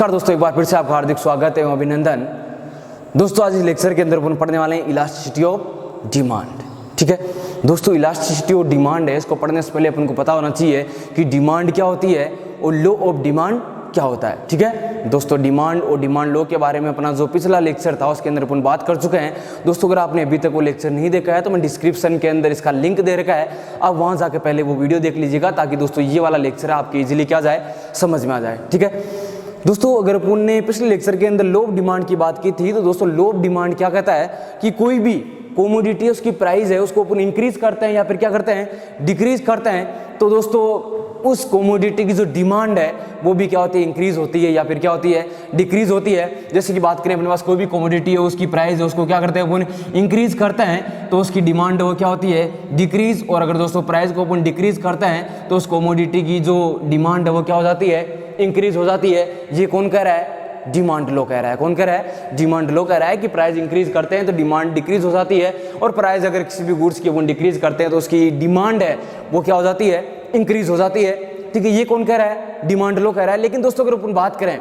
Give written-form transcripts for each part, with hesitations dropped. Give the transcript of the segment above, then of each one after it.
नमस्कार दोस्तों, एक बार फिर से आपका हार्दिक स्वागत एवं अभिनंदन। दोस्तों आज इस लेक्चर के अंदर अपन पढ़ने वाले हैं इलास्टिसिटी ऑफ डिमांड। ठीक है दोस्तों, इलास्टिसिटी ऑफ डिमांड है, इसको पढ़ने से पहले अपन को पता होना चाहिए कि डिमांड क्या होती है और लॉ ऑफ डिमांड क्या होता है। ठीक है दोस्तों, डिमांड और डिमांड लॉ के बारे में अपना जो पिछला लेक्चर था उसके अंदर अपन बात कर चुके हैं। दोस्तों अगर आपने अभी तक वो लेक्चर नहीं देखा है तो मैं डिस्क्रिप्शन के अंदर इसका लिंक दे रखा है, आप वहां जाकर पहले वो वीडियो देख लीजिएगा ताकि दोस्तों ये वाला लेक्चर आपके इजीली क्या जाए, समझ में आ जाए। ठीक है दोस्तों, अगर अपन ने पिछले लेक्चर के अंदर लॉ ऑफ डिमांड की बात की थी तो दोस्तों लॉ ऑफ डिमांड क्या कहता है कि कोई भी कमोडिटी उसकी प्राइस है उसको अपन इंक्रीज करते हैं या फिर क्या करते हैं, डिक्रीज करते हैं, तो दोस्तों उस कमोडिटी की जो डिमांड है वो भी क्या होती है, इंक्रीज होती है या फिर क्या होती है, डिक्रीज होती है। जैसे कि बात करें अपने पास कोई भी कमोडिटी है, उसकी प्राइस है, उसको क्या करते हैं अपन, इंक्रीज करते हैं, तो उसकी डिमांड वो क्या होती है, डिक्रीज। और अगर दोस्तों प्राइस को अपन डिक्रीज करते हैं तो उस कमोडिटी की जो डिमांड है वो क्या हो जाती है, इंक्रीज हो जाती है। ये कौन कह रहा है, डिमांड लॉ कह रहा है। कौन कह रहा है, डिमांड लॉ कह रहा है कि प्राइस इंक्रीज करते हैं तो डिमांड डिक्रीज हो जाती है, और प्राइस अगर किसी भी गुड्स की अपन डिक्रीज करते हैं तो उसकी डिमांड है वो क्या हो जाती है, इंक्रीज हो जाती है। ठीक है, ये कौन कह रहा है, डिमांड लॉ कह रहा है। लेकिन दोस्तों अगर अपन बात करें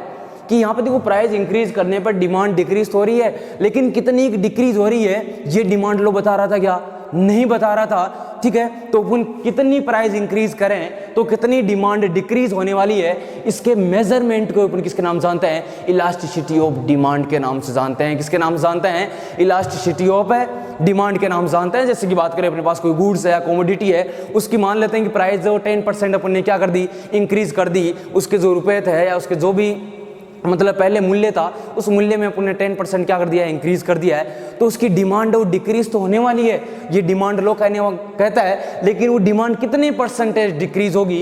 कि यहाँ पे देखो प्राइस इंक्रीज करने पर डिमांड डिक्रीज हो रही है, लेकिन कितनी डिक्रीज हो रही है ये डिमांड लॉ बता रहा था क्या, नहीं बता रहा था। ठीक है, तो अपन कितनी प्राइस इंक्रीज करें तो कितनी डिमांड डिक्रीज होने वाली है, इसके मेजरमेंट को अपन किसके नाम जानते हैं, इलास्टिसिटी ऑफ डिमांड के नाम से जानते हैं। किसके नाम से जानते हैं, इलास्टिसिटी ऑफ डिमांड के नाम जानते हैं। जैसे कि बात करें अपने पास कोई गुड्स है या कमोडिटी है, उसकी मान लेते हैं कि प्राइस जो 10% अपन ने क्या कर दी, इंक्रीज कर दी। उसके जो रुपए थे या उसके जो भी मतलब पहले मूल्य था उस मूल्य में अपन ने 10% क्या कर दिया है, इंक्रीज कर दिया है, तो उसकी डिमांड वो डिक्रीज तो होने वाली है, ये डिमांड लॉ कहता है। लेकिन वो डिमांड कितने परसेंटेज डिक्रीज होगी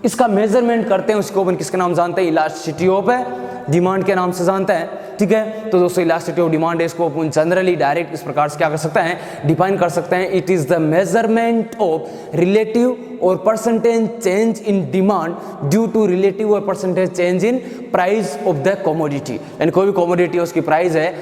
इसका मेजरमेंट करते हैं, उसको अपन किसके नाम जानते हैं, इलास्टिसिटी ऑफ डिमांड के नाम से जानते हैं। ठीक है, तो दोस्तों इलास्टिसिटी ऑफ डिमांड है, इसको अपन जनरली डायरेक्ट इस प्रकार से क्या कर सकते हैं, डिफाइन कर सकते हैं। It is the measurement of relative और percentage change in demand due to relative और percentage change in price of the commodity. यानी कोई भी कमोडिटी उसकी प्राइस है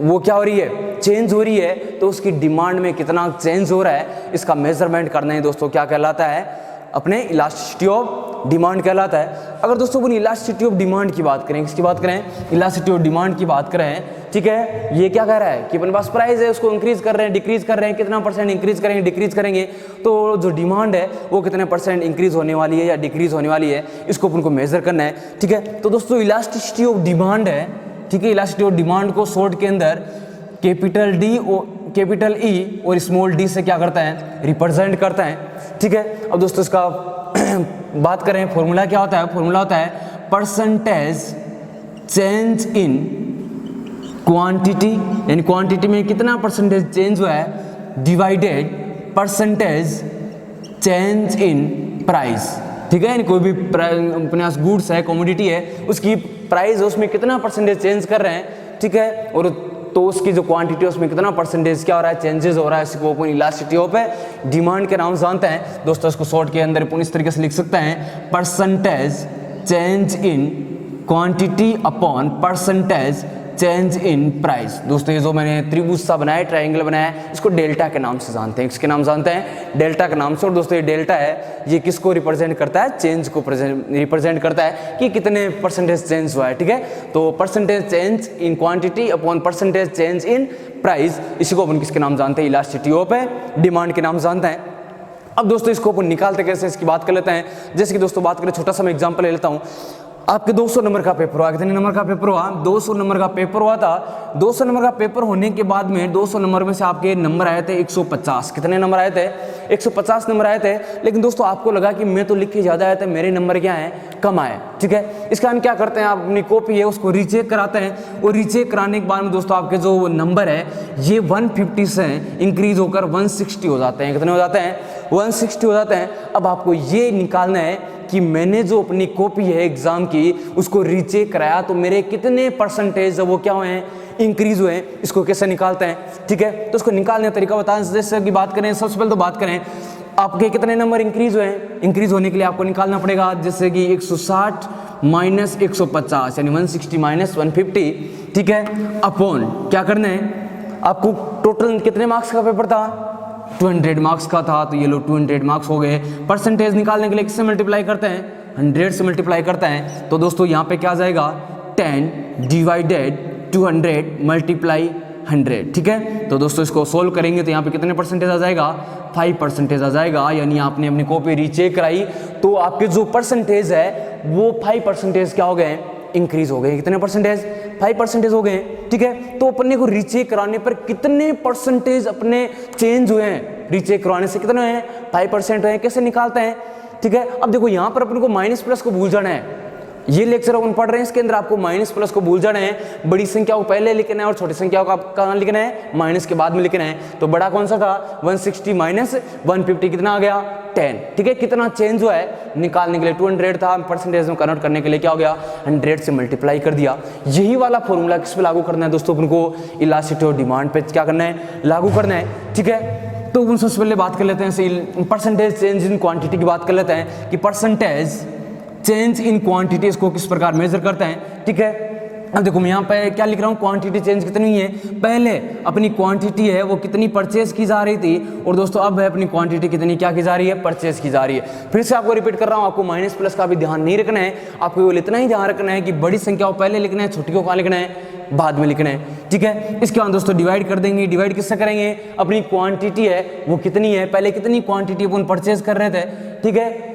वो क्या हो रही है, चेंज हो रही है, तो उसकी डिमांड में कितना चेंज हो रहा है इसका मेजरमेंट करना है दोस्तों क्या कहलाता है, अपने इलास्टिसिटी ऑफ डिमांड कहलाता है। अगर दोस्तों अपन इलास्टिसिटी ऑफ डिमांड की बात करें, किसकी बात करें, इलास्टिसिटी ऑफ डिमांड की बात करें। ठीक है, ये क्या कह रहा है कि अपन पास प्राइस है उसको इंक्रीज कर रहे हैं, डिक्रीज कर रहे हैं, कितना परसेंट इंक्रीज करेंगे, डिक्रीज करेंगे, तो जो डिमांड है वो कितने परसेंट इंक्रीज होने वाली है या डिक्रीज होने वाली है, इसको अपन को मेजर करना है। ठीक है, तो दोस्तों इलास्टिसिटी ऑफ डिमांड है। ठीक है, इलास्टिसिटी ऑफ डिमांड को शॉर्ट के अंदर कैपिटल डी और कैपिटल ई और स्मॉल डी से क्या करता है, रिप्रेजेंट करता है। ठीक है, अब दोस्तों इसका बात करें फॉर्मूला क्या होता है, फॉर्मूला होता है परसेंटेज चेंज इन क्वांटिटी, यानी क्वांटिटी में कितना परसेंटेज चेंज हुआ है, divided percentage change in price. ठीक है, यानी कोई भी अपने पास गुड्स है, कमोडिटी है, उसकी प्राइस है उसमें कितना परसेंटेज चेंज कर रहे हैं। ठीक है, और तो उसकी जो क्वांटिटी है उसमें कितना परसेंटेज क्या हो रहा है, चेंजेस हो रहा है, इसको अपन इलास्टिसिटी ऑफ डिमांड के नाम से जानते हैं। दोस्तों इसको शॉर्ट के अंदर अपन इस तरीके से लिख सकते हैं, percentage change in quantity upon percentage change in price. दोस्तों ये जो मैंने त्रिभुज सा बनाया, ट्रायंगल बनाया है, इसको डेल्टा के नाम से जानते हैं। किसके नाम जानते हैं, डेल्टा के नाम से। और दोस्तों ये डेल्टा है, ये किसको रिप्रेजेंट करता है, चेंज को रिप्रेजेंट करता है कि कितने परसेंटेज चेंज हुआ है। ठीक है, तो percentage change in quantity upon percentage change in price, इसी को अपन किसके नाम जानते हैं, इलास्टिसिटी ऑफ डिमांड के नाम जानते हैं। अब दोस्तों इसको अपन निकालते कैसे, इसकी बात कर लेते हैं। जैसे कि दोस्तों बात करें, छोटा सा मैं एग्जाम्पल ले लेता हूँ। आपके 200 नंबर का पेपर हुआ, कितने नंबर का पेपर हुआ, 200 नंबर का पेपर हुआ था। 200 नंबर का पेपर होने के बाद में 200 नंबर में से आपके नंबर आए थे 150। कितने नंबर आए थे, 150 नंबर आए थे। लेकिन दोस्तों आपको लगा कि मैं तो लिख के ज़्यादा आए थे, मेरे नंबर क्या है, कम आए। ठीक है, इसका हम क्या करते हैं, आप अपनी कॉपी है उसको रीचेक कराते हैं, और रीचेक कराने के बाद में दोस्तों आपके जो नंबर है ये 150 से इंक्रीज होकर 160 हो जाते हैं। कितने हो जाते हैं, 160 हो जाते हैं। अब आपको ये निकालना है कि मैंने जो अपनी कॉपी है एग्जाम की उसको रीचेक कराया तो मेरे कितने परसेंटेज वो क्या हुए हैं, इंक्रीज हुए हैं। इसको कैसे निकालते हैं, ठीक है, तो उसको निकालने का तरीका बताएं। जैसे कि बात करें, सबसे पहले तो बात करें आपके कितने नंबर इंक्रीज हुए हैं। इंक्रीज होने के लिए आपको निकालना पड़ेगा, जैसे कि 160 माइनस 150 यानी 160 माइनस 150। ठीक है, अपॉन क्या करना है, आपको टोटल कितने मार्क्स का पेपर था, 200 मार्क्स का था, तो ये लो 200 मार्क्स हो गए। परसेंटेज निकालने के लिए किससे मल्टीप्लाई करते हैं, 100 से मल्टीप्लाई करते हैं। तो दोस्तों यहाँ पे क्या आ जाएगा, 10 डिवाइडेड 200 मल्टीप्लाई 100, ठीक है। तो दोस्तों इसको सोल्व करेंगे तो यहाँ पे कितने परसेंटेज आ जाएगा, 5% आ जाएगा। यानी आपने अपनी कॉपी रीचेक कराई तो आपके जो परसेंटेज है वो 5% क्या हो गए, इंक्रीज हो गए। कितने परसेंटेज, 5% हो गए, ठीक है। तो अपने को रीचेक कराने पर कितने परसेंटेज अपने चेंज हुए हैं, रीचेक करवाने से कितने हैं, 5% हुए हैं। कैसे निकालते हैं, ठीक है। अब देखो यहाँ पर अपने को माइनस प्लस को भूल जाना है। ये लेक्चर अपन पढ़ रहे हैं, इसके अंदर आपको माइनस प्लस को भूल जाना है। बड़ी संख्या को पहले लिखना है और छोटी संख्या को आप कहाँ लिखना है, माइनस के बाद में लिखना है। तो बड़ा कौन सा था, 160 माइनस 150 कितना आ गया, 10, ठीक है। कितना चेंज हुआ है निकालने के लिए 200 था, परसेंटेज में कन्वर्ट करने के लिए क्या हो गया, 100 से मल्टीप्लाई कर दिया। यही वाला फॉर्मूला किस पे लागू करना है दोस्तों, अपन को इलास्टिसिटी ऑफ डिमांड पे क्या करना है, लागू करना है, ठीक है। तो उन सबसे पहले बात कर लेते हैं परसेंटेज चेंज इन क्वांटिटी की बात कर लेते हैं कि परसेंटेज चेंज इन क्वांटिटीज को किस प्रकार मेजर करते हैं, ठीक है। अब देखो मैं यहाँ पे क्या लिख रहा हूँ, क्वांटिटी चेंज कितनी है, पहले अपनी क्वांटिटी है वो कितनी परचेज की जा रही थी और दोस्तों अब है अपनी क्वांटिटी कितनी क्या की जा रही है, परचेज की जा रही है। फिर से आपको रिपीट कर रहा हूँ, आपको माइनस प्लस का भी ध्यान नहीं रखना है, आपको केवल इतना ही ध्यान रखना है कि बड़ी संख्या को पहले लिखना है, छोटी को कहाँ लिखना है, बाद में लिखना है, ठीक है। इसके बाद दोस्तों डिवाइड कर देंगे। डिवाइड किससे करेंगे, अपनी क्वांटिटी है वो कितनी है, पहले कितनी क्वांटिटी अपन परचेज कर रहे थे, ठीक है,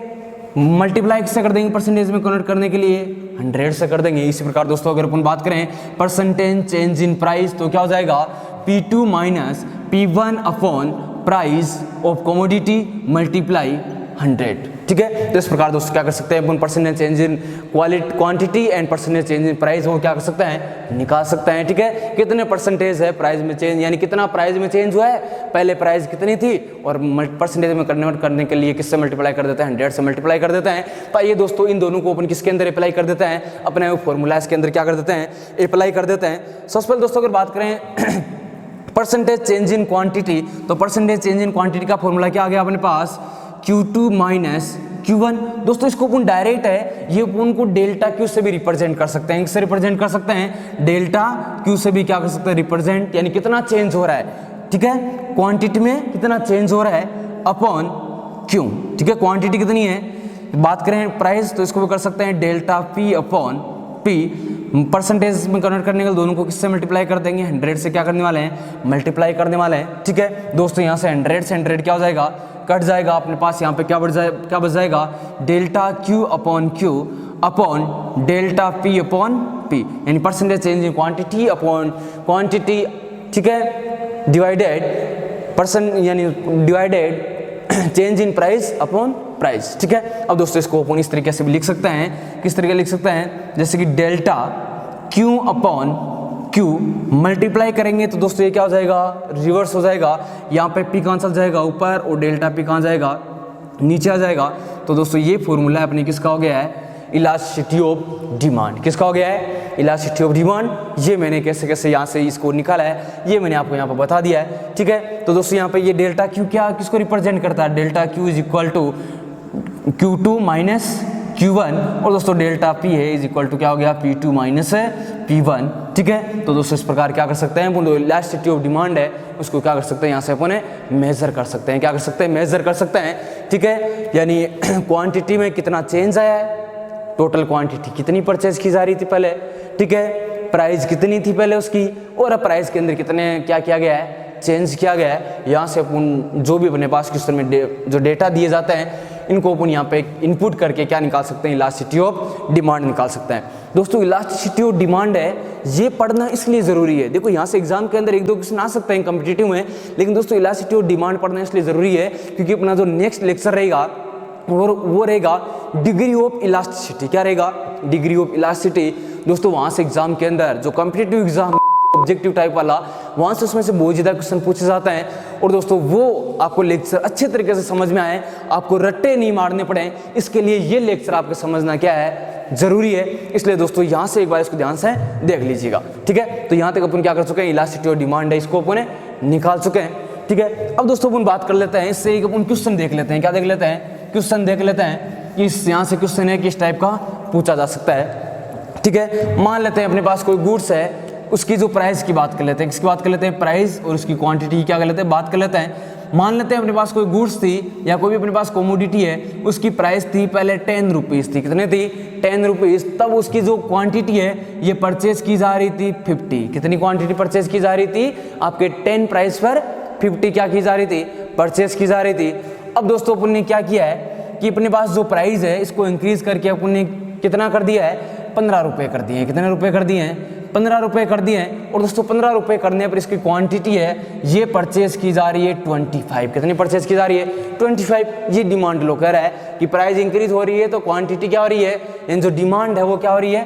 मल्टीप्लाई किससे कर देंगे, परसेंटेज में कन्वर्ट करने के लिए 100 से कर देंगे। इसी प्रकार दोस्तों अगर अपन बात करें परसेंटेज चेंज इन प्राइस तो क्या हो जाएगा, P2 minus P1 upon price of commodity multiply 100, ठीक है। तो इस प्रकार दोस्तों क्या कर सकते हैं अपन, percentage change in quantity and percentage change in price वो क्या कर सकते हैं, निकाल सकते हैं, ठीक है। कितने परसेंटेज है प्राइस में चेंज, यानी कितना प्राइस में चेंज हुआ है, पहले प्राइस कितनी थी और परसेंटेज में कन्वर्ट करने के लिए किससे मल्टीप्लाई कर देते हैं, 100 से मल्टीप्लाई कर देते हैं। तो ये दोस्तों इन दोनों को अपन किसके अंदर अप्लाई कर देते हैं, अपने फॉर्मूला के अंदर क्या कर देते हैं, अप्लाई कर देते हैं। सबसे पहले दोस्तों अगर बात करें परसेंटेज चेंज इन क्वांटिटी, तो परसेंटेज चेंज इन क्वांटिटी का फॉर्मूला क्या आ गया अपने पास, Q2 माइनस Q1। दोस्तों इसको अपन डायरेक्ट है, ये अपन को डेल्टा Q से भी रिप्रेजेंट कर सकते हैं, किससे रिप्रेजेंट कर सकते हैं, डेल्टा Q से भी क्या कर सकते हैं, रिप्रेजेंट, यानी कितना चेंज हो रहा है, ठीक है, क्वांटिटी में कितना चेंज हो रहा है अपॉन Q, ठीक है। क्वांटिटी कितनी है, बात करें प्राइस तो इसको भी कर सकते हैं delta P upon P। Percentage में कन्वर्ट करने के लिए दोनों को किससे मल्टीप्लाई कर देंगे, 100 से क्या करने वाले हैं, मल्टीप्लाई करने वाले हैं, ठीक है। दोस्तों यहाँ से 100 से 100 क्या हो जाएगा, कट जाएगा। अपने पास यहाँ पे क्या बच जाएगा, delta Q upon Q upon delta P upon P, यानी percentage change in quantity upon quantity, ठीक है, डिवाइडेड परसेंट यानी divided change in price upon price, ठीक है। अब दोस्तों इसको अपन इस तरीके से भी लिख सकते हैं, किस तरीके लिख सकते हैं, जैसे कि delta Q upon Q multiply करेंगे तो दोस्तों ये क्या हो जाएगा, रिवर्स हो जाएगा। यहाँ पे P कहाँ चल जाएगा ऊपर और डेल्टा P कहाँ जाएगा, नीचे आ जाएगा। तो दोस्तों ये फॉर्मूला अपने किसका हो गया है, इलास्टिसिटी ऑफ डिमांड, किसका हो गया है, इलास्टिसिटी ऑफ डिमांड। ये मैंने कैसे कैसे यहाँ से इसको निकाला है ये मैंने आपको यहाँ पर बता दिया है, ठीक है। तो दोस्तों यहाँ पे ये डेल्टा Q क्या किसको रिप्रेजेंट करता है, delta Q is equal to Q2 minus Q1 और दोस्तों डेल्टा P है इज इक्वल टू क्या हो गया, P2 माइनस P1, ठीक है। तो दोस्तों इस प्रकार क्या कर सकते हैं अपन, इलास्टिसिटी ऑफ डिमांड है उसको क्या कर सकते हैं, यहाँ से अपन मेजर कर सकते हैं, क्या कर सकते हैं, मेजर कर सकते हैं, ठीक है। यानी क्वांटिटी में कितना चेंज आया है, टोटल क्वांटिटी कितनी परचेज की जा रही थी पहले, ठीक है, प्राइस कितनी थी पहले उसकी, और अब प्राइस के अंदर कितने क्या किया गया है, चेंज किया गया है। यहाँ से अपन जो भी अपने पास क्वेश्चन में जो डेटा दिए जाते हैं इनको अपन यहाँ पे इनपुट करके क्या निकाल सकते हैं, इलास्टिसिटी ऑफ डिमांड निकाल सकते हैं। दोस्तों इलास्टिसिटी ऑफ डिमांड है ये पढ़ना इसलिए ज़रूरी है, देखो यहाँ से एग्जाम के अंदर एक दो क्वेश्चन आ सकते हैं कम्पिटिटिव में, लेकिन दोस्तों इलास्टिसिटी ऑफ डिमांड पढ़ना इसलिए ज़रूरी है क्योंकि अपना जो नेक्स्ट लेक्चर रहेगा वो रहेगा डिग्री ऑफ इलास्टिसिटी। क्या रहेगा, डिग्री ऑफ इलास्टिसिटी। दोस्तों वहाँ से एग्जाम के अंदर जो कॉम्पिटिटिव एग्जाम ऑब्जेक्टिव टाइप वाला, वहाँ से उसमें से बहुत ज़्यादा क्वेश्चन पूछे जाते हैं और दोस्तों वो आपको लेक्चर अच्छे तरीके से समझ में आए, आपको रट्टे नहीं मारने पड़े, इसके लिए ये लेक्चर आपको समझना क्या है, ज़रूरी है। इसलिए दोस्तों यहाँ से एक बार इसको ध्यान से देख लीजिएगा, ठीक है। तो यहाँ तक अपन क्या कर चुके हैं, इलास्टिसिटी और डिमांड है इसको अपन निकाल चुके हैं, ठीक है। अब दोस्तों अपन बात कर लेते हैं, इससे एक अपन क्वेश्चन देख लेते हैं, क्या देख लेते हैं, क्वेश्चन देख लेते हैं कि यहाँ से क्वेश्चन है किस टाइप का पूछा जा सकता है, ठीक है। मान लेते हैं अपने पास कोई गुड्स है, उसकी जो प्राइस की बात कर लेते हैं, किसकी बात कर लेते हैं, प्राइस, और उसकी क्वांटिटी क्या कर लेते हैं, बात कर लेते हैं। मान लेते हैं अपने पास कोई गुड्स थी या कोई भी अपने पास कमोडिटी है, उसकी प्राइस थी पहले 10 रुपीज़ थी। कितने थी? 10 रुपीज़। तब उसकी जो क्वांटिटी है ये परचेज की जा रही थी 50। कितनी क्वांटिटी परचेज की जा रही थी? आपके 10 प्राइस पर 50 क्या की जा रही थी? परचेज की जा रही थी। अब दोस्तों अपन ने क्या किया है कि अपने पास जो प्राइस है इसको इंक्रीज करके अपन ने कितना कर दिया है? 15 रुपये कर दिए हैं। कितने रुपये कर दिए हैं? 15 रुपये कर दिए हैं। और दोस्तों 15 रुपये करने पर इसकी क्वांटिटी है ये परचेज की जा रही है 25। कितनी परचेज की जा रही है? 25। ये डिमांड लो कह रहा है कि प्राइस इंक्रीज हो रही है तो क्वांटिटी क्या हो रही है, यानी जो डिमांड है वो क्या हो रही है?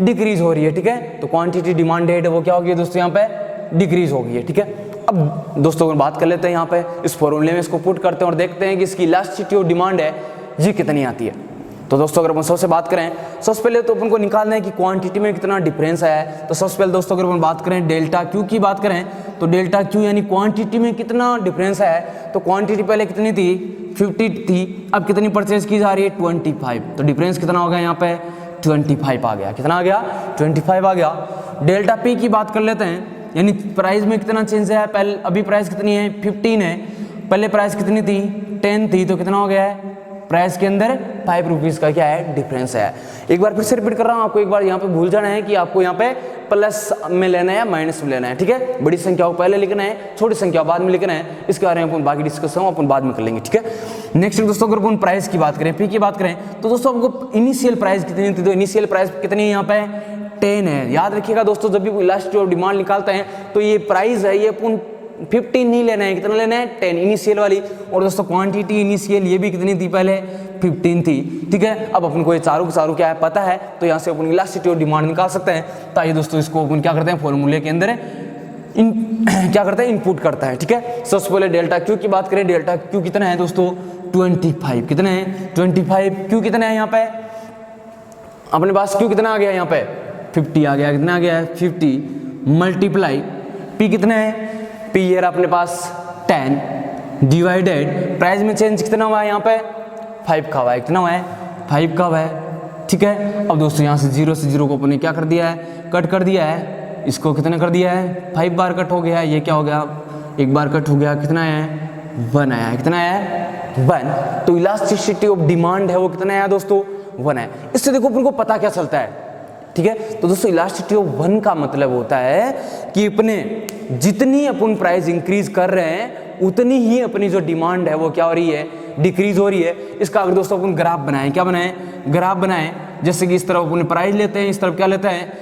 डिक्रीज हो रही है। ठीक है, तो क्वांटिटी डिमांडेड है वो क्या होगी दोस्तों? यहाँ पे डिक्रीज हो गई है। ठीक है, अब दोस्तों अगर बात कर लेते हैं यहाँ पे इस फॉर्मूले में, इसको पुट करते हैं और देखते हैं कि इसकी इलास्टिसिटी ऑफ डिमांड है ये कितनी आती है। तो दोस्तों अगर अपन सबसे बात करें, सबसे पहले तो अपन को निकालना है कि क्वांटिटी में कितना डिफरेंस आया है। तो सबसे पहले दोस्तों अगर अपन बात करें डेल्टा क्यू की बात करें तो डेल्टा क्यू यानी क्वांटिटी में कितना डिफरेंस आया है। तो क्वांटिटी पहले कितनी थी? 50 थी, अब कितनी परचेज की जा रही है? 25। तो डिफरेंस कितना हो गया यहाँ पे? 25 आ गया। कितना आ गया? 25 आ गया। डेल्टा पी की बात कर लेते हैं, यानी प्राइस में कितना चेंज है। पहले अभी प्राइस कितनी है? 15 है। पहले प्राइस कितनी थी? 10 थी। तो कितना हो गया है? प्राइस के अंदर 5 रुपीज़ का क्या है? डिफरेंस है। एक बार फिर से रिपीट कर रहा हूँ, आपको एक बार यहाँ पे भूल जाना है कि आपको यहाँ पे प्लस में लेना है या माइनस में लेना है। ठीक है, बड़ी संख्या को पहले लिखना है, छोटी संख्या बाद में लिखना है। इसके बारे में अपन बाकी डिस्कशन अपन बाद में कर लेंगे। ठीक है, नेक्स्ट दोस्तों अगर अपन प्राइस की बात करें, पी की बात करें तो दोस्तों आपको इनिशियल प्राइस कितनी थी? तो इनिशियल प्राइस कितनी है यहाँ पे? 10 है। याद रखिएगा दोस्तों, जब भी इलास्टिसिटी ऑफ डिमांड निकालते हैं तो ये प्राइस है ये अपन 15 नहीं लेना है। कितना लेना है? 10 इनिशियल वाली। और दोस्तों क्वांटिटी इनिशियल ये भी कितनी थी? पहले 15 थी। ठीक है, अब अपन को ये चारों क्या है पता है, तो यहाँ से अपन इलास्टिसिटी ऑफ डिमांड निकाल सकते हैं। तो आइए दोस्तों इसको अपन क्या करते हैं, फॉर्मूले के अंदर क्या करते हैं? इनपुट करता है। ठीक है, सबसे पहले डेल्टा क्यू की बात करें, डेल्टा क्यू कितना है दोस्तों? 25। कितने हैं? 25। क्यू कितना है यहाँ पे? अपने पास क्यू कितना आ गया यहाँ पे? 50 आ गया। कितना आ गया है? 50 मल्टीप्लाई पी कितना है? पी ये अपने पास 10 डिवाइडेड प्राइस में चेंज कितना हुआ है यहाँ पे? 5 का हुआ है। कितना हुआ है? 5 का हुआ है। ठीक है, अब दोस्तों यहाँ से 0 से 0 को अपने क्या कर दिया है? कट कर दिया है। इसको कितने कर दिया है? 5 बार कट हो गया है। ये क्या हो गया? एक बार कट हो गया। कितना है? 1 आया है। कितना है? 1। तो इलास्टिसिटी ऑफ डिमांड है वो कितना है दोस्तों? 1 है। इससे देखो अपन को पता क्या चलता है। ठीक है, तो दोस्तों इलास्टिसिटी ऑफ 1 का मतलब होता है कि अपने जितनी अपन प्राइस इंक्रीज कर रहे हैं उतनी ही अपनी जो डिमांड है वो क्या हो रही है? डिक्रीज हो रही है। इसका अगर दोस्तों अपन ग्राफ बनाएं, क्या बनाएं? ग्राफ बनाएं। जैसे कि इस तरफ अपन प्राइस लेते हैं, इस तरफ क्या लेते हैं?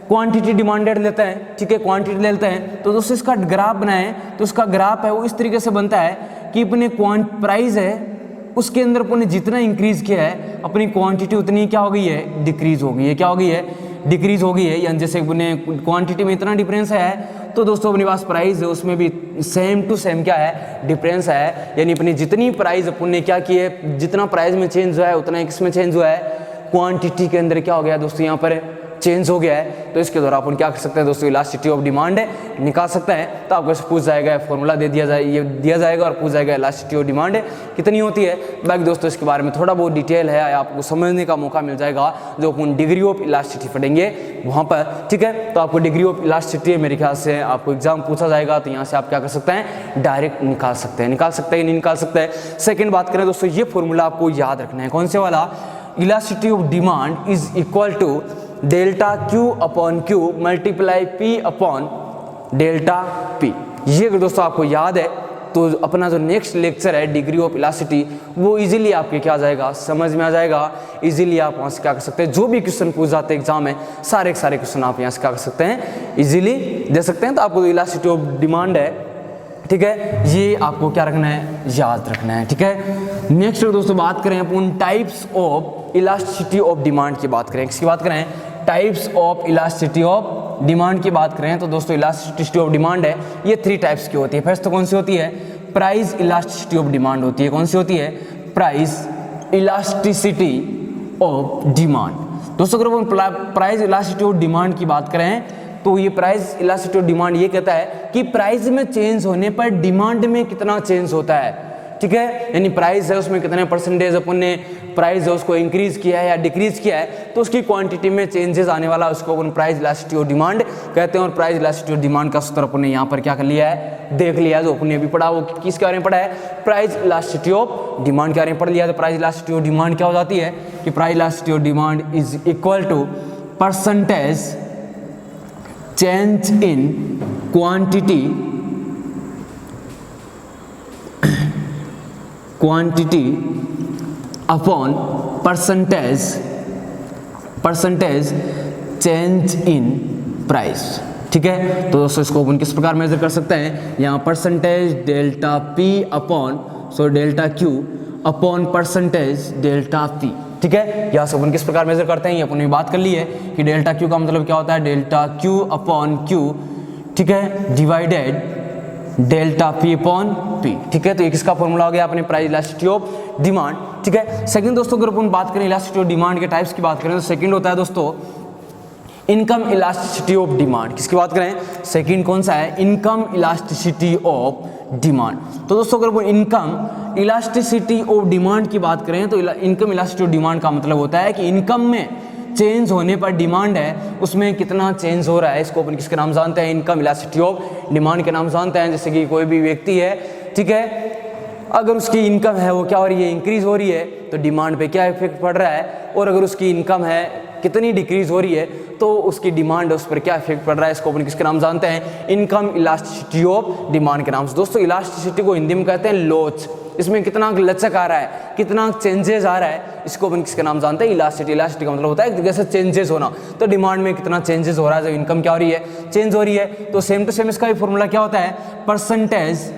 क्वांटिटी डिमांडेड लेते हैं। ठीक है, क्वांटिटी लेते हैं। तो दोस्तों इसका ग्राफ बनाएं तो इसका ग्राफ है वो इस तरीके से बनता है कि अपने प्राइस है उसके अंदर अपन ने जितना इंक्रीज किया है अपनी क्वांटिटी उतनी क्या हो गई है? डिक्रीज हो गई है। क्या हो गई है? डिक्रीज हो गई है। यानी जैसे अपने क्वांटिटी में इतना डिफरेंस है तो दोस्तों अपने पास प्राइस है उसमें भी सेम टू सेम क्या है? डिफरेंस है। यानी अपनी जितनी प्राइस अपन ने क्या की है, जितना प्राइस में चेंज हुआ है उतना किसमें चेंज हुआ है? क्वांटिटी के अंदर क्या हो गया दोस्तों? यहाँ पर चेंज हो गया है। तो इसके द्वारा अपन क्या कर सकते हैं दोस्तों? इलास्टिसिटी ऑफ डिमांड है निकाल सकते हैं। तो आपको पूछ जाएगा, फॉर्मूला दे दिया जाए, ये दिया जाएगा और पूछ जाएगा इलास्टिसिटी ऑफ डिमांड कितनी होती है। बाकी दोस्तों इसके बारे में थोड़ा बहुत डिटेल है, आपको समझने का मौका मिल जाएगा जो अपन डिग्री ऑफ इलास्टिसिटी पढ़ेंगे वहाँ पर। ठीक है, तो आपको डिग्री ऑफ इलास्टिसिटी मेरे ख्याल से आपको एग्जाम पूछा जाएगा, तो यहाँ से आप क्या कर सकते हैं? डायरेक्ट निकाल सकते हैं। निकाल सकते हैं नहीं निकाल सकते हैं। सेकेंड बात करें दोस्तों, ये फॉर्मूला आपको याद रखना है। कौन से वाला? Elasticity of demand is equal to delta Q upon Q multiply P upon delta P. ये अगर दोस्तों आपको याद है तो अपना जो नेक्स्ट लेक्चर है डिग्री ऑफ इलास्टिसिटी वो इजीली आपके क्या आ जाएगा? समझ में आ जाएगा। इजीली आप वहाँ से क्या कर सकते हैं? जो भी क्वेश्चन पूछ जाते हैं एग्जाम में सारे के सारे क्वेश्चन आप यहाँ से क्या कर सकते हैं? इजीली दे सकते हैं। तो आपको इलास्टिसिटी ऑफ डिमांड है, ठीक है, ये आपको क्या रखना है? याद रखना है। ठीक है, नेक्स्ट दोस्तों बात करें अपन types of elasticity of demand की बात करें। किसकी बात करें? Types of elasticity of demand की बात करें तो दोस्तों इलास्टिसिटी ऑफ डिमांड है ये 3 टाइप्स की होती है। फर्स्ट तो कौन सी होती है? प्राइस इलास्टिसिटी ऑफ डिमांड होती है। कौन सी होती है? Price elasticity of demand. दोस्तों अगर अपन प्राइस इलास्टिसिटी ऑफ डिमांड की बात करें तो ये प्राइस इलास्टिसिटी ऑफ डिमांड ये कहता है कि प्राइस में चेंज होने पर डिमांड में कितना चेंज होता है। ठीक है, यानी प्राइस है उसमें कितने परसेंटेज अपन ने प्राइस है उसको इंक्रीज किया है या डिक्रीज किया है, तो उसकी क्वांटिटी में चेंजेस आने वाला उसको अपन प्राइस इलास्टिसिटी ऑफ डिमांड कहते हैं। और प्राइस इलास्टिसिटी ऑफ डिमांड का सूत्र अपन ने यहाँ पर क्या कर लिया है, देख लिया। जो अपन ने अभी पढ़ा वो किसके बारे में पढ़ा है, प्राइस इलास्टिसिटी ऑफ डिमांड के बारे में पढ़ लिया। तो प्राइस इलास्टिसिटी ऑफ डिमांड क्या हो जाती है कि price elasticity of demand is equal to percentage change in quantity upon percentage change in price. ठीक है, तो दोस्तों इसको अपन किस प्रकार मेजर कर सकते हैं, यहाँ percentage delta P upon delta Q upon percentage delta P. ठीक है, यहाँ से अपन किस प्रकार मेजर करते हैं, ये अपन ने बात कर ली है कि डेल्टा क्यू का मतलब क्या होता है, डेल्टा क्यू अपॉन क्यू, ठीक है, divided delta P upon P. ठीक है, तो ये किसका फॉर्मूला हो गया अपने प्राइस इलास्टिसिटी ऑफ डिमांड। ठीक है, सेकंड दोस्तों अगर अपन बात करें इलास्टिसिटी ऑफ डिमांड के टाइप्स की बात करें तो सेकंड होता है दोस्तों इनकम इलास्टिसिटी ऑफ डिमांड। किसकी बात करें, सेकंड कौन सा है, इनकम इलास्टिसिटी ऑफ डिमांड। तो दोस्तों अगर वो इनकम इलास्टिसिटी ऑफ डिमांड की बात करें तो इनकम इलास्टिसिटी ऑफ डिमांड का मतलब होता है कि इनकम में चेंज होने पर डिमांड है उसमें कितना चेंज हो रहा है, इसको अपन किसके नाम जानते हैं, इनकम इलास्टिसिटी ऑफ डिमांड के नाम जानते हैं। जैसे कि कोई भी व्यक्ति है, ठीक है, अगर उसकी इनकम है वो क्या हो रही है, इंक्रीज हो रही है, तो डिमांड पे क्या इफेक्ट पड़ रहा है, और अगर उसकी इनकम है कितनी डिक्रीज हो रही है तो उसकी डिमांड उस पर क्या इफेक्ट पड़ रहा है, इसको अपन किसके नाम जानते हैं, इनकम इलास्टिसिटी ऑफ डिमांड के नाम से। दोस्तों इलास्टिसिटी को हिंदी में कहते हैं लोच, इसमें कितना लचक आ रहा है, कितना चेंजेस आ रहा है, इसको अपन किसके नाम जानते हैं, इलास्टिसिटी। इलास्टिसिटी का मतलब होता है जैसे चेंजेस होना, तो डिमांड में कितना चेंजेस हो रहा है, जब इनकम क्या हो रही है, चेंज हो रही है, तो सेम टू सेम इसका भी फॉर्मूला क्या होता है, percentage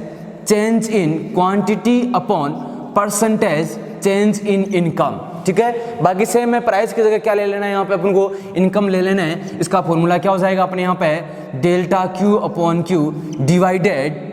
change in quantity upon percentage change in income. ठीक है, बाकी सेम है, प्राइस की जगह क्या ले लेना है, यहाँ पे अपन को इनकम ले लेना है। इसका फॉर्मूला क्या हो जाएगा अपने यहाँ पे, delta Q upon Q divided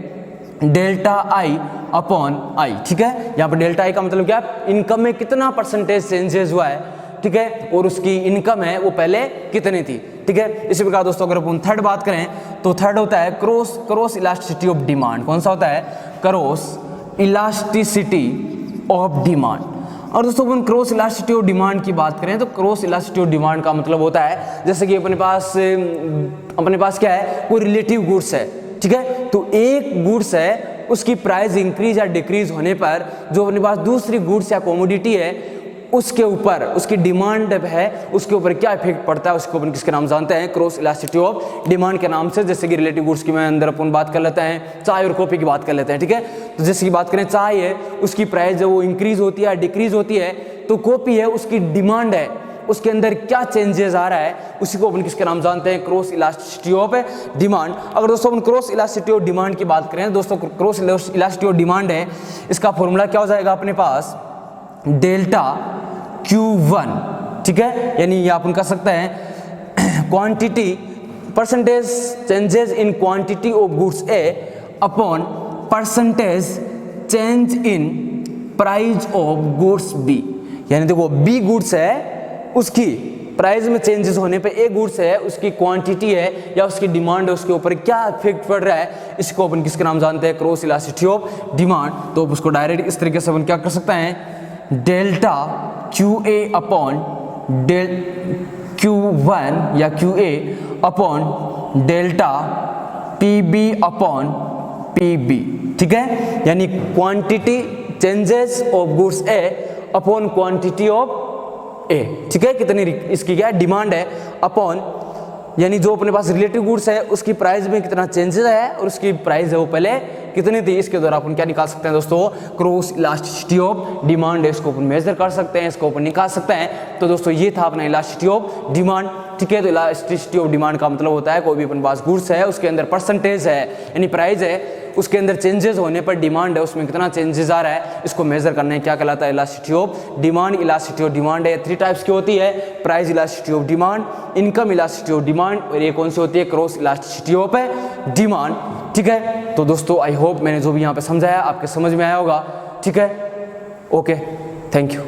delta I upon I. ठीक है, यहाँ पर डेल्टा आई का मतलब क्या है, इनकम में कितना परसेंटेज चेंजेस हुआ है, ठीक है, और उसकी इनकम है वो पहले कितनी थी। ठीक है, इसी प्रकार दोस्तों अगर अपन थर्ड बात करें तो थर्ड होता है क्रॉस इलास्टिसिटी ऑफ डिमांड। कौन सा होता है, क्रॉस इलास्टिसिटी ऑफ डिमांड। और दोस्तों अपन क्रॉस इलास्टिसिटी ऑफ डिमांड की बात करें तो क्रॉस इलास्टिसिटी ऑफ डिमांड का मतलब होता है जैसे कि अपने पास क्या है, कोई रिलेटिव गुड्स है, ठीक है, तो एक गुड्स है उसकी प्राइस इंक्रीज या डिक्रीज होने पर जो अपने पास दूसरी गुड्स या कमोडिटी है उसके ऊपर उसकी डिमांड है उसके ऊपर क्या इफेक्ट पड़ता है, उसको अपन किसके नाम जानते हैं, क्रॉस इलास्टिसिटी ऑफ डिमांड के नाम से। जैसे कि रिलेटिव गुड्स की मैं अंदर अपन बात कर लेते हैं, चाय और कॉफी की बात कर लेते हैं। ठीक है, तो जैसे की बात करें चाय है उसकी प्राइस जो वो इंक्रीज होती है डिक्रीज होती है, तो कॉफी है उसकी डिमांड है उसके अंदर क्या चेंजेस आ रहा है, उसी को अपन किसके नाम जानते हैं, क्रॉस इलास्टिसिटी ऑफ डिमांड। अगर दोस्तों अपन क्रॉस इलास्टिसिटी ऑफ डिमांड की बात करें दोस्तों क्रॉस इलास्टिसिटी ऑफ डिमांड है, इसका फॉर्मूला क्या हो जाएगा अपने पास, डेल्टा Q1। ठीक है, यानी ये अपन कर सकते हैं quantity percentage changes in quantity of goods A upon percentage change in price of goods B. यानी देखो बी गुड्स है उसकी प्राइस में चेंजेस होने पे ए गुड्स है उसकी क्वांटिटी है या उसकी डिमांड है उसके ऊपर क्या इफेक्ट पड़ रहा है, इसको अपन किसके नाम जानते हैं, क्रॉस इलास्टिसिटी ऑफ डिमांड। तो उसको डायरेक्ट इस तरीके से अपन क्या कर सकते हैं, delta QA upon del Q1 या QA upon delta PB upon PB। ठीक है, यानी quantity changes of goods A upon quantity of A. ठीक है, कितनी इसकी क्या डिमांड है अपॉन, यानी जो अपने पास रिलेटिव गुड्स है उसकी प्राइस में कितना चेंजेस है और उसकी प्राइस है वो पहले कितनी थी, इसके द्वारा अपन क्या निकाल सकते हैं दोस्तों, क्रॉस इलास्टिसिटी ऑफ डिमांड है, इसको अपन मेजर कर सकते हैं, इसको अपन निकाल सकते हैं। तो दोस्तों ये था अपना इलास्टिसिटी ऑफ डिमांड। ठीक है, तो इलास्टिसिटी ऑफ डिमांड का मतलब होता है कोई भी अपन पास गुड्स है उसके अंदर परसेंटेज है यानी प्राइस है उसके अंदर चेंजेस होने पर डिमांड है उसमें कितना चेंजेस आ रहा है, इसको मेजर करना है, क्या कहलाता है, elasticity of demand. Elasticity of demand है 3 टाइप्स की होती है, price elasticity of demand, income elasticity of demand, और ये कौन सी होती है, क्रॉस इलास्टिसिटी ऑफ डिमांड। ठीक है, तो दोस्तों आई होप मैंने जो भी यहाँ पे समझाया आपके समझ में आया होगा। ठीक है, ओके, थैंक यू।